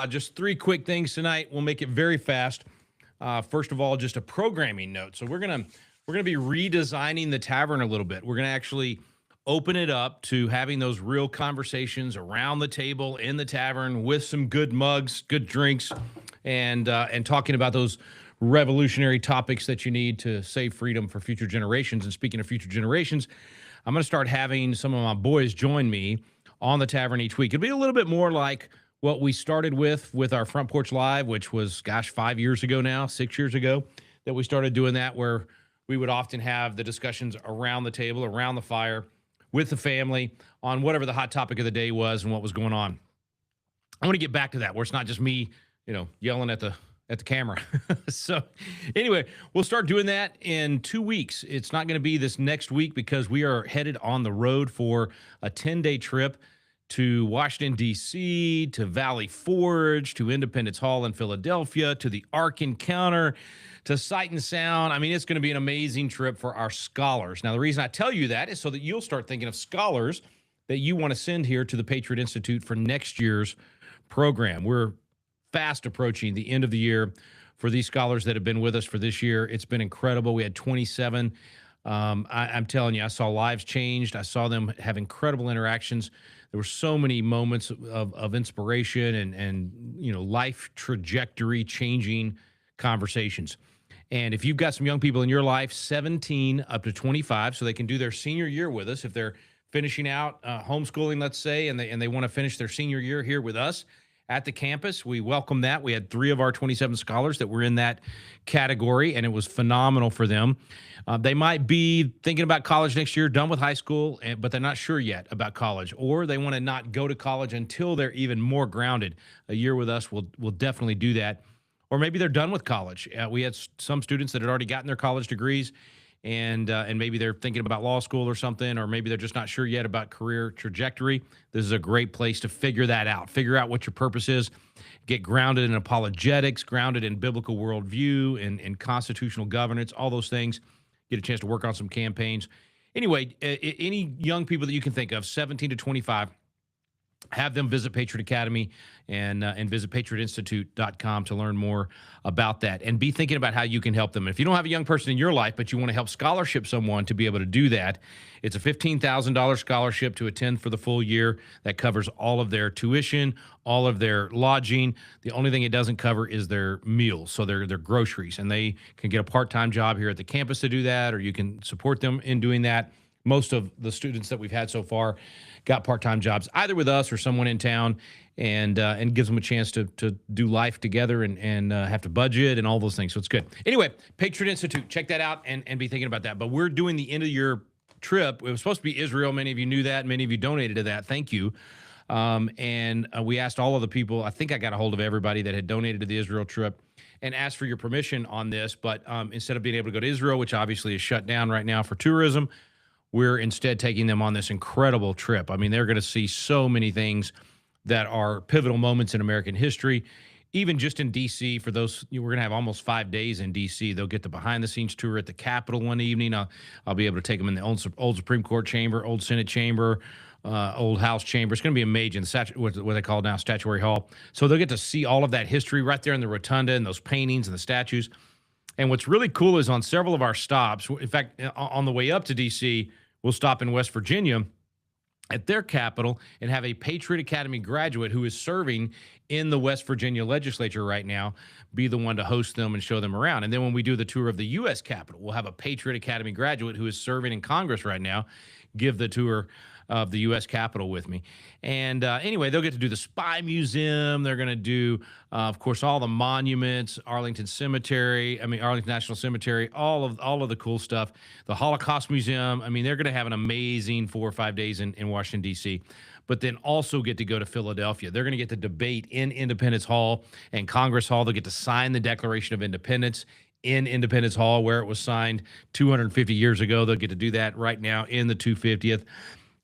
Just three quick things tonight. We'll make it very fast. First of all, just a programming note. So we're gonna be redesigning the tavern a little bit. We're gonna actually open it up to having those real conversations around the table in the tavern with some good mugs, good drinks, and talking about those revolutionary topics that you need to save freedom for future generations. And speaking of future generations, I'm going to start having some of my boys join me on the tavern each week. It'll be a little bit more like what we started with our Front Porch Live, which was, gosh, 5 years ago now, 6 years ago, that we started doing that, where we would often have the discussions around the table, around the fire, with the family on whatever the hot topic of the day was and what was going on. I want to get back to that, where it's not just me, yelling at the camera. So anyway, we'll start doing that in 2 weeks. It's not going to be this next week because we are headed on the road for a 10-day trip to Washington, D.C., to Valley Forge, to Independence Hall in Philadelphia, to the Ark Encounter, to Sight and Sound. I mean, it's going to be an amazing trip for our scholars. Now, the reason I tell you that is so that you'll start thinking of scholars that you want to send here to the Patriot Institute for next year's program. We're fast approaching the end of the year for these scholars that have been with us for this year. It's been incredible. We had 27. I'm telling you, I saw lives changed. I saw them have incredible interactions. There were so many moments of inspiration and life trajectory changing conversations. And if you've got some young people in your life, 17 up to 25, so they can do their senior year with us, if they're finishing out homeschooling, let's say, and they want to finish their senior year here with us at the campus, we welcome that. We had 3 of our 27 scholars that were in that category, and it was phenomenal for them. They might be thinking about college next year, done with high school, but they're not sure yet about college, or they want to not go to college until they're even more grounded. A year with us will definitely do that. Or maybe they're done with college. We had some students that had already gotten their college degrees, and maybe they're thinking about law school or something, or maybe they're just not sure yet about career trajectory. This is a great place to figure that out. Figure out what your purpose is. Get grounded in apologetics, grounded in biblical worldview and constitutional governance, all those things. Get a chance to work on some campaigns. Anyway, any young people that you can think of, 17 to 25, have them visit Patriot Academy and visit patriotinstitute.com to learn more about that, and be thinking about how you can help them. If you don't have a young person in your life, but you want to help scholarship someone to be able to do that, it's a $15,000 scholarship to attend for the full year. That covers all of their tuition, all of their lodging. The only thing it doesn't cover is their meals, so their groceries, and they can get a part-time job here at the campus to do that, or you can support them in doing that. Most of the students that we've had so far got part-time jobs, either with us or someone in town, and gives them a chance to do life together and have to budget and all those things. So it's good. Anyway, Patriot Institute, check that out and be thinking about that. But we're doing the end of year trip. It was supposed to be Israel. Many of you knew that. Many of you donated to that. Thank you. And we asked all of the people. I think I got a hold of everybody that had donated to the Israel trip and asked for your permission on this. But instead of being able to go to Israel, which obviously is shut down right now for tourism, we're instead taking them on this incredible trip. I mean, they're going to see so many things that are pivotal moments in American history. Even just in D.C., for those, we're going to have almost 5 days in D.C. They'll get the behind-the-scenes tour at the Capitol one evening. I'll be able to take them in the old Supreme Court chamber, old Senate chamber, old House chamber. It's going to be amazing, what they call now Statuary Hall. So they'll get to see all of that history right there in the rotunda and those paintings and the statues. And what's really cool is on several of our stops, in fact, on the way up to D.C., we'll stop in West Virginia at their capital and have a Patriot Academy graduate who is serving in the West Virginia legislature right now be the one to host them and show them around. And then when we do the tour of the U.S. Capitol, we'll have a Patriot Academy graduate who is serving in Congress right now give the tour of the U.S. Capitol with me. And anyway, they'll get to do the Spy Museum. They're going to do, of course, all the monuments, Arlington National Cemetery, all of the cool stuff, the Holocaust Museum. I mean, they're going to have an amazing 4 or 5 days in Washington, D.C., but then also get to go to Philadelphia. They're going to get to debate in Independence Hall and Congress Hall. They'll get to sign the Declaration of Independence in Independence Hall, where it was signed 250 years ago. They'll get to do that right now in the 250th.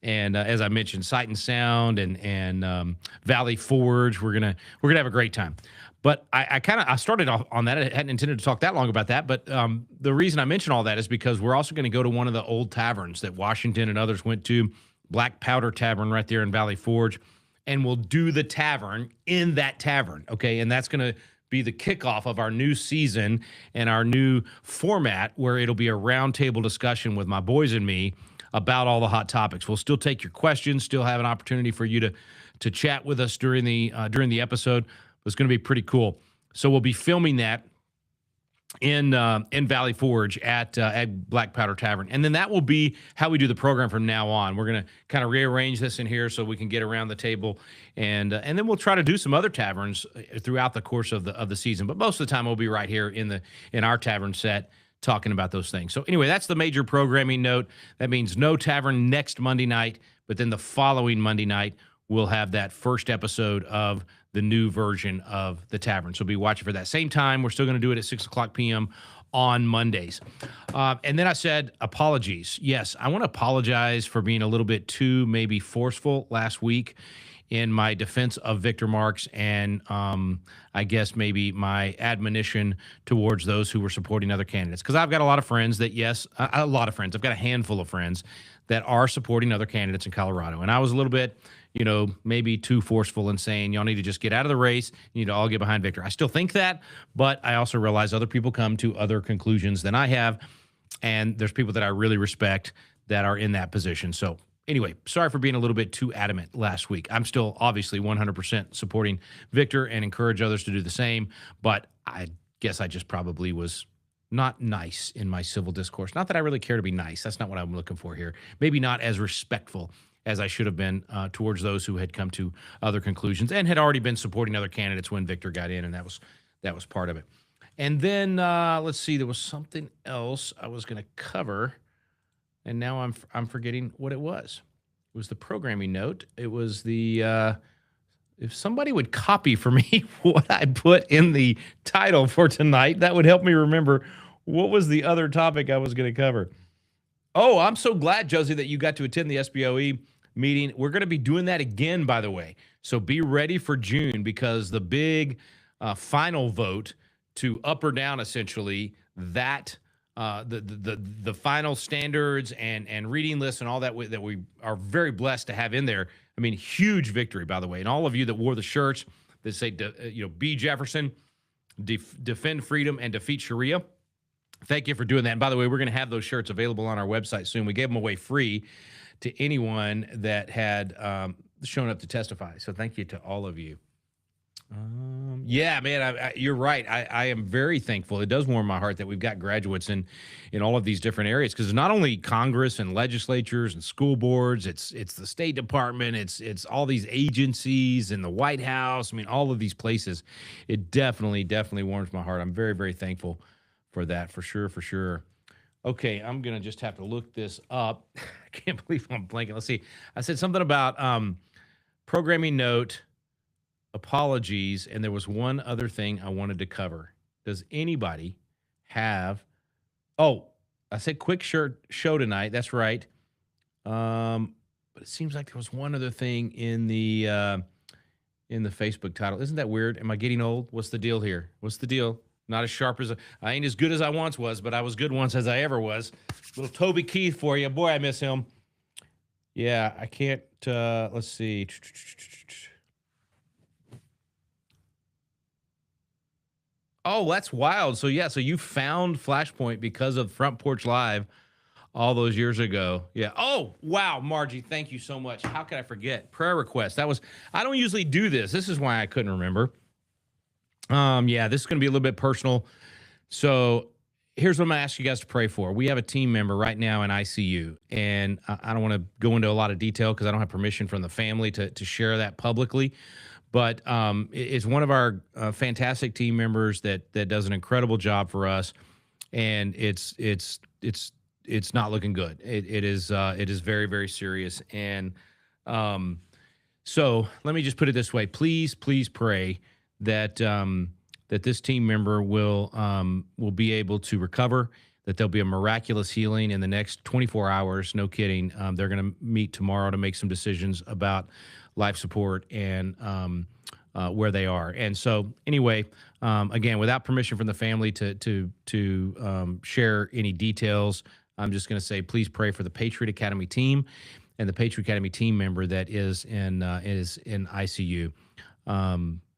And as I mentioned, Sight and Sound and Valley Forge, we're gonna have a great time. But I started off on that. I hadn't intended to talk that long about that. But the reason I mention all that is because we're also going to go to one of the old taverns that Washington and others went to, Black Powder Tavern right there in Valley Forge. and we'll do the tavern in that tavern. Okay. And that's going to be the kickoff of our new season and our new format where it'll be a roundtable discussion with my boys and me about all the hot topics. We'll still take your questions, still have an opportunity for you to chat with us during the episode. It's going to be pretty cool. So we'll be filming that in Valley Forge at Black Powder Tavern. And then that will be how we do the program from now on. We're going to kind of rearrange this in here so we can get around the table, and then we'll try to do some other taverns throughout the course of the season. But most of the time we'll be right here in our tavern set talking about those things. So anyway, that's the major programming note. That means no tavern next Monday night, but then the following Monday night we'll have that first episode of the new version of the tavern. So be watching for that. Same time, we're still going to do it at 6 o'clock p.m. on Mondays. And then I said apologies. Yes, I want to apologize for being a little bit too maybe forceful last week in my defense of Victor Marks and I guess maybe my admonition towards those who were supporting other candidates. Because I've got a lot of friends that, yes, a lot of friends. I've got a handful of friends that are supporting other candidates in Colorado. And I was a little bit, maybe too forceful in saying y'all need to just get out of the race. You need to all get behind Victor. I still think that, but I also realize other people come to other conclusions than I have. And there's people that I really respect that are in that position. So anyway, sorry for being a little bit too adamant last week. I'm still obviously 100% supporting Victor and encourage others to do the same. But I guess I just probably was not nice in my civil discourse. Not that I really care to be nice. That's not what I'm looking for here. Maybe not as respectful as I should have been towards those who had come to other conclusions and had already been supporting other candidates when Victor got in, and that was part of it. And then let's see, there was something else I was going to cover, and now I'm forgetting what it was. It was the programming note. It was the if somebody would copy for me what I put in the title for tonight, that would help me remember what was the other topic I was going to cover. Oh, I'm so glad, Josie, that you got to attend the SBOE meeting. We're going to be doing that again, by the way. So be ready for June, because the big final vote to up or down, essentially, that the final standards and reading lists and all that that we are very blessed to have in there. I mean, huge victory, by the way. And all of you that wore the shirts that say, be Jefferson, defend freedom, and defeat Sharia. Thank you for doing that. And by the way, we're going to have those shirts available on our website soon. We gave them away free to anyone that had shown up to testify. So thank you to all of you. Yeah, man, you're right. I am very thankful. It does warm my heart that we've got graduates in all of these different areas, because not only Congress and legislatures and school boards, it's the State Department, it's all these agencies and the White House. I mean, all of these places. It definitely warms my heart. I'm very, very thankful for that, for sure. Okay, I'm going to just have to look this up. I can't believe I'm blanking. Let's see. I said something about programming note, apologies, and there was one other thing I wanted to cover. Does anybody have... Oh, I said quick show tonight. That's right. But it seems like there was one other thing in the Facebook title. Isn't that weird? Am I getting old? What's the deal here? What's the deal? Not as sharp as I ain't as good as I once was, but I was good once as I ever was. Little Toby Keith for you. Boy, I miss him. Yeah, I can't, let's see. Oh, that's wild. So yeah, so you found Flashpoint because of Front Porch Live all those years ago. Yeah. Oh, wow, Margie, thank you so much. How could I forget? Prayer request. I don't usually do this. This is why I couldn't remember. Yeah, this is going to be a little bit personal. So here's what I'm going to ask you guys to pray for. We have a team member right now in ICU, and I don't want to go into a lot of detail because I don't have permission from the family to share that publicly. But it's one of our fantastic team members that does an incredible job for us, and it's not looking good. It is very, very serious. And so let me just put it this way: please pray that that this team member will be able to recover, that there'll be a miraculous healing in the next 24 hours. No kidding. They're going to meet tomorrow to make some decisions about life support and where they are. And so anyway, again, without permission from the family to share any details, I'm just going to say, please pray for the Patriot Academy team. and the Patriot Academy team member that is in ICU.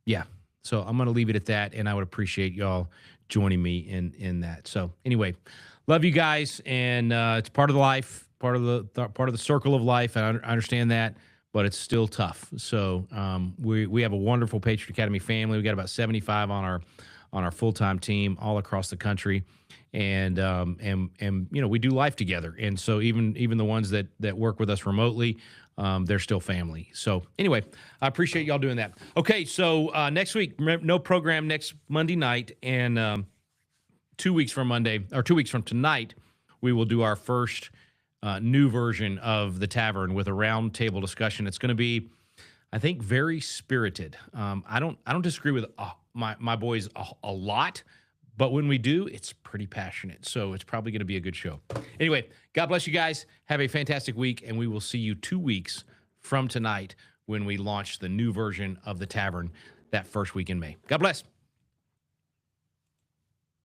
Yeah. So I'm going to leave it at that, and I would appreciate y'all joining me in that. So anyway, love you guys, and it's part of the life, part of the circle of life. And I understand that, but it's still tough. So we have a wonderful Patriot Academy family. We got about 75 on our full-time team all across the country, and we do life together. And so even the ones that work with us remotely, they're still family. So anyway, I appreciate y'all doing that. Okay, so next week, no program next Monday night, and 2 weeks from Monday, or 2 weeks from tonight, we will do our first new version of the Tavern with a roundtable discussion. It's going to be, I think, very spirited. I don't disagree with my boys a lot, but when we do, it's pretty passionate. So it's probably going to be a good show. Anyway, God bless you guys. Have a fantastic week, and we will see you 2 weeks from tonight when we launch the new version of the Tavern that first week in May. God bless.